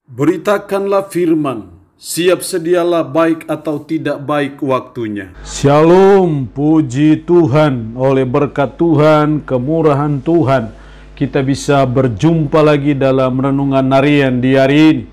Beritakanlah firman, siap sedialah baik atau tidak baik waktunya. Shalom, puji Tuhan, oleh berkat Tuhan, kemurahan Tuhan, kita bisa berjumpa lagi dalam renungan harian di hari ini.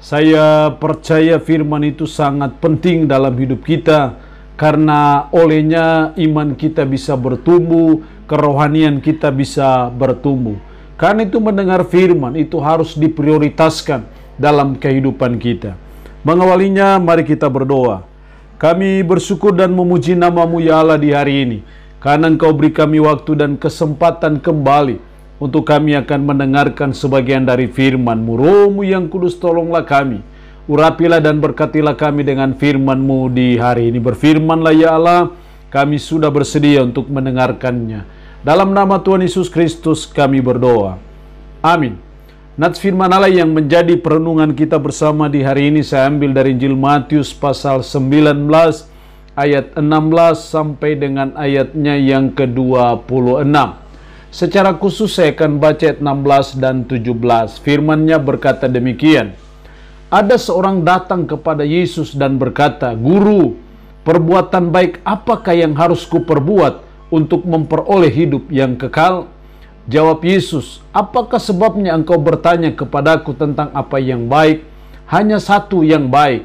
Saya percaya firman itu sangat penting dalam hidup kita, karena olehnya iman kita bisa bertumbuh, kerohanian kita bisa bertumbuh. Karena itu mendengar firman itu harus diprioritaskan dalam kehidupan kita. Mengawalinya, mari kita berdoa. Kami bersyukur dan memuji nama-Mu ya Allah di hari ini, karena Engkau beri kami waktu dan kesempatan kembali untuk kami akan mendengarkan sebagian dari firman-Mu. Roh-Mu yang kudus, tolonglah kami, urapilah dan berkatilah kami dengan firman-Mu di hari ini. Berfirmanlah ya Allah, kami sudah bersedia untuk mendengarkannya. Dalam nama Tuhan Yesus Kristus kami berdoa. Amin. Nats firman Allah yang menjadi perenungan kita bersama di hari ini saya ambil dari Injil Matius pasal 19 ayat 16 sampai dengan ayatnya yang ke-26. Secara khusus saya akan baca ayat 16 dan 17. Firman-Nya berkata demikian. Ada seorang datang kepada Yesus dan berkata, "Guru, perbuatan baik apakah yang harus kuperbuat untuk memperoleh hidup yang kekal?" Jawab Yesus, "Apakah sebabnya engkau bertanya kepadaku tentang apa yang baik? Hanya satu yang baik.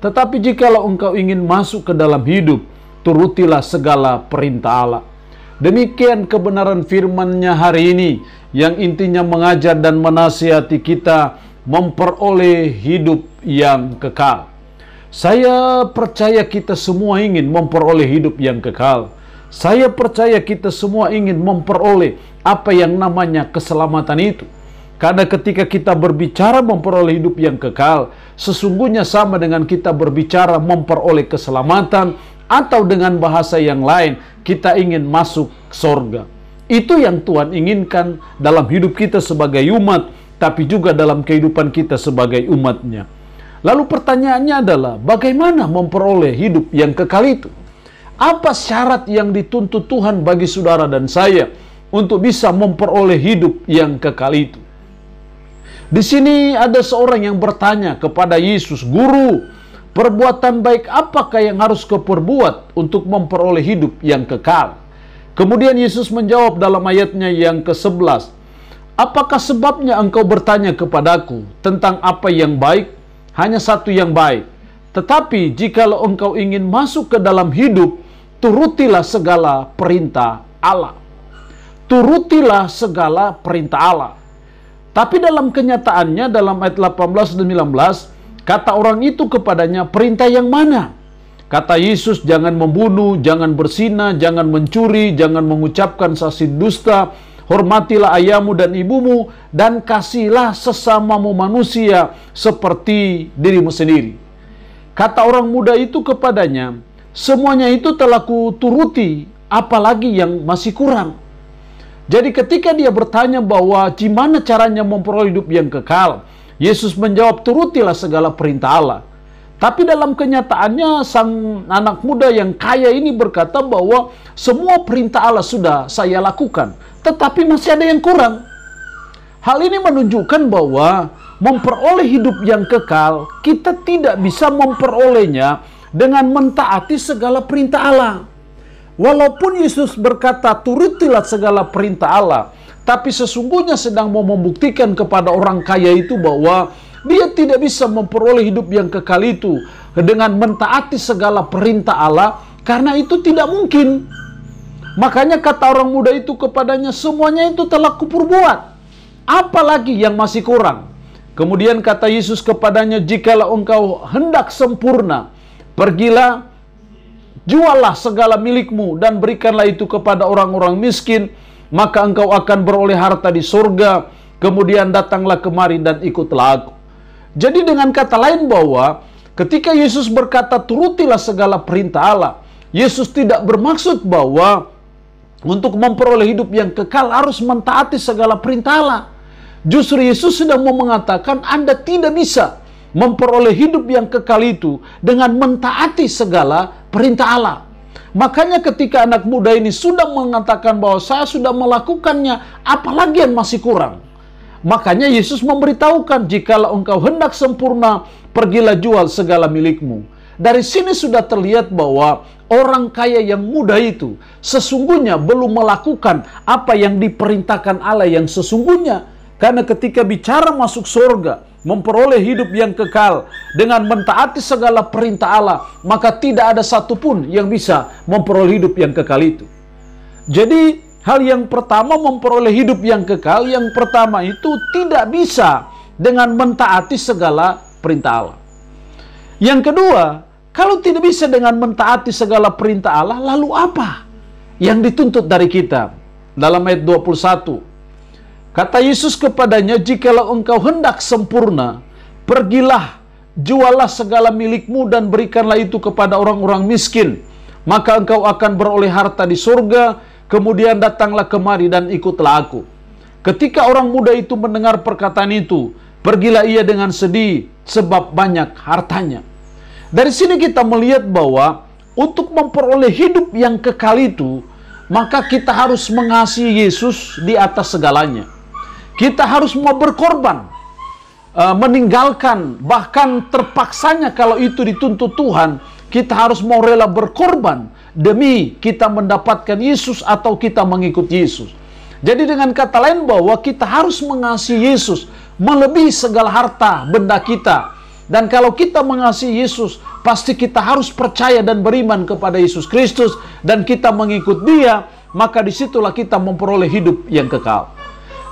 Tetapi jikalau engkau ingin masuk ke dalam hidup, turutilah segala perintah Allah." Demikian kebenaran firman-Nya hari ini, yang intinya mengajar dan menasihati kita memperoleh hidup yang kekal. Saya percaya kita semua ingin memperoleh hidup yang kekal. Saya percaya kita semua ingin memperoleh apa yang namanya keselamatan itu. Karena ketika kita berbicara memperoleh hidup yang kekal, sesungguhnya sama dengan kita berbicara memperoleh keselamatan, atau dengan bahasa yang lain, kita ingin masuk surga. Itu yang Tuhan inginkan dalam hidup kita sebagai umat, tapi juga dalam kehidupan kita sebagai umatnya. Lalu pertanyaannya adalah, bagaimana memperoleh hidup yang kekal itu? Apa syarat yang dituntut Tuhan bagi saudara dan saya untuk bisa memperoleh hidup yang kekal itu? Di sini ada seorang yang bertanya kepada Yesus, "Guru, perbuatan baik apakah yang harus kau perbuat untuk memperoleh hidup yang kekal?" Kemudian Yesus menjawab dalam ayatnya yang ke-11, "Apakah sebabnya engkau bertanya kepadaku tentang apa yang baik? Hanya satu yang baik. Tetapi jikalau engkau ingin masuk ke dalam hidup, turutilah segala perintah Allah." Turutilah segala perintah Allah. Tapi dalam kenyataannya, dalam ayat 18 dan 19, kata orang itu kepadanya, "Perintah yang mana?" Kata Yesus, "Jangan membunuh, jangan berzina, jangan mencuri, jangan mengucapkan saksi dusta, hormatilah ayahmu dan ibumu, dan kasihlah sesamamu manusia seperti dirimu sendiri." Kata orang muda itu kepadanya, "Semuanya itu telah kuturuti, apalagi yang masih kurang?" Jadi ketika dia bertanya bahwa gimana caranya memperoleh hidup yang kekal, Yesus menjawab, "Turutilah segala perintah Allah." Tapi dalam kenyataannya sang anak muda yang kaya ini berkata bahwa semua perintah Allah sudah saya lakukan, tetapi masih ada yang kurang. Hal ini menunjukkan bahwa memperoleh hidup yang kekal, kita tidak bisa memperolehnya dengan mentaati segala perintah Allah. Walaupun Yesus berkata, "Turutilah segala perintah Allah," tapi sesungguhnya sedang mau membuktikan kepada orang kaya itu bahwa dia tidak bisa memperoleh hidup yang kekal itu dengan mentaati segala perintah Allah, karena itu tidak mungkin. Makanya kata orang muda itu kepadanya, "Semuanya itu telah kuperbuat, apalagi yang masih kurang?" Kemudian kata Yesus kepadanya, "Jikalau engkau hendak sempurna, pergilah, juallah segala milikmu dan berikanlah itu kepada orang-orang miskin, maka engkau akan beroleh harta di surga. Kemudian datanglah kemari dan ikutlah aku." Jadi dengan kata lain bahwa ketika Yesus berkata turutilah segala perintah Allah, Yesus tidak bermaksud bahwa untuk memperoleh hidup yang kekal harus mentaati segala perintah Allah. Justru Yesus sedang mau mengatakan Anda tidak bisa memperoleh hidup yang kekal itu dengan mentaati segala perintah Allah. Makanya ketika anak muda ini sudah mengatakan bahwa saya sudah melakukannya, apalagi yang masih kurang? Makanya Yesus memberitahukan, jikalau engkau hendak sempurna, pergilah jual segala milikmu. Dari sini sudah terlihat bahwa orang kaya yang muda itu sesungguhnya belum melakukan apa yang diperintahkan Allah yang sesungguhnya. Karena ketika bicara masuk surga, memperoleh hidup yang kekal dengan mentaati segala perintah Allah, maka tidak ada satupun yang bisa memperoleh hidup yang kekal itu. Jadi hal yang pertama memperoleh hidup yang kekal, yang pertama itu tidak bisa dengan mentaati segala perintah Allah. Yang kedua, kalau tidak bisa dengan mentaati segala perintah Allah, lalu apa yang dituntut dari kita? Dalam ayat 21, kata Yesus kepadanya, jikalau engkau hendak sempurna, pergilah, jualah segala milikmu dan berikanlah itu kepada orang-orang miskin, maka engkau akan beroleh harta di surga, kemudian datanglah kemari dan ikutlah aku. Ketika orang muda itu mendengar perkataan itu, pergilah ia dengan sedih, sebab banyak hartanya. Dari sini kita melihat bahwa untuk memperoleh hidup yang kekal itu, maka kita harus mengasihi Yesus di atas segalanya. Kita harus mau berkorban, meninggalkan, bahkan terpaksanya kalau itu dituntut Tuhan, kita harus mau rela berkorban demi kita mendapatkan Yesus atau kita mengikut Yesus. Jadi dengan kata lain bahwa kita harus mengasihi Yesus melebihi segala harta benda kita. Dan kalau kita mengasihi Yesus, pasti kita harus percaya dan beriman kepada Yesus Kristus, dan kita mengikut Dia, maka disitulah kita memperoleh hidup yang kekal.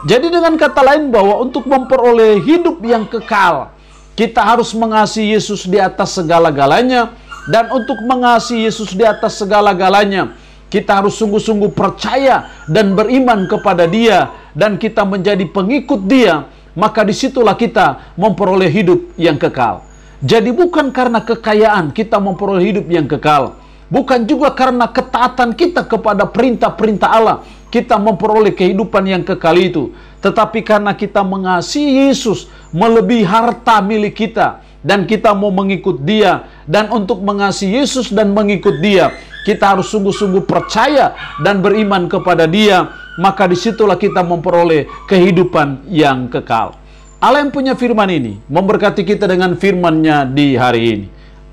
Jadi dengan kata lain bahwa untuk memperoleh hidup yang kekal, kita harus mengasihi Yesus di atas segala-galanya. Dan untuk mengasihi Yesus di atas segala-galanya, kita harus sungguh-sungguh percaya dan beriman kepada Dia, dan kita menjadi pengikut Dia, maka disitulah kita memperoleh hidup yang kekal. Jadi bukan karena kekayaan kita memperoleh hidup yang kekal, bukan juga karena ketaatan kita kepada perintah-perintah Allah kita memperoleh kehidupan yang kekal itu, tetapi karena kita mengasihi Yesus melebihi harta milik kita, dan kita mau mengikut Dia. Dan untuk mengasihi Yesus dan mengikut Dia, kita harus sungguh-sungguh percaya dan beriman kepada Dia, maka disitulah kita memperoleh kehidupan yang kekal. Allah yang punya firman ini memberkati kita dengan firman-Nya di hari ini.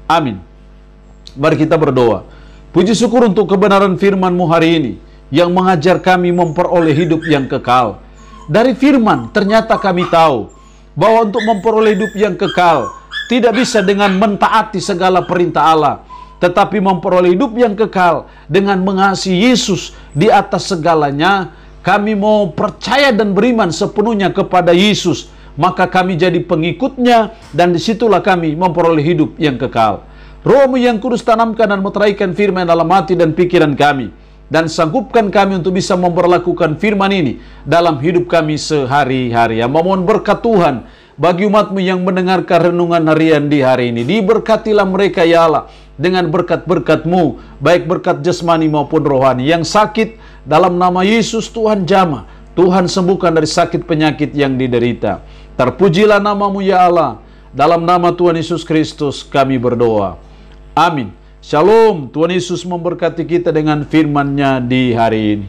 Amin. Mari kita berdoa. Puji syukur untuk kebenaran firman-Mu hari ini yang mengajar kami memperoleh hidup yang kekal. Dari firman ternyata kami tahu bahwa untuk memperoleh hidup yang kekal tidak bisa dengan mentaati segala perintah Allah, tetapi memperoleh hidup yang kekal dengan mengasihi Yesus di atas segalanya. Kami mau percaya dan beriman sepenuhnya kepada Yesus, maka kami jadi pengikutnya, dan disitulah kami memperoleh hidup yang kekal. Roh-Mu yang kudus tanamkan dan meteraikan firman dalam hati dan pikiran kami, dan sanggupkan kami untuk bisa memperlakukan firman ini dalam hidup kami sehari-hari. Mohon berkat Tuhan bagi umat-Mu yang mendengarkan renungan harian di hari ini. Diberkatilah mereka ya Allah dengan berkat-berkat-Mu, baik berkat jasmani maupun rohani. Yang sakit dalam nama Yesus Tuhan jamah, Tuhan sembuhkan dari sakit penyakit yang diderita. Terpujilah nama-Mu ya Allah. Dalam nama Tuhan Yesus Kristus kami berdoa. Amin. Shalom. Tuhan Yesus memberkati kita dengan firman-Nya di hari ini.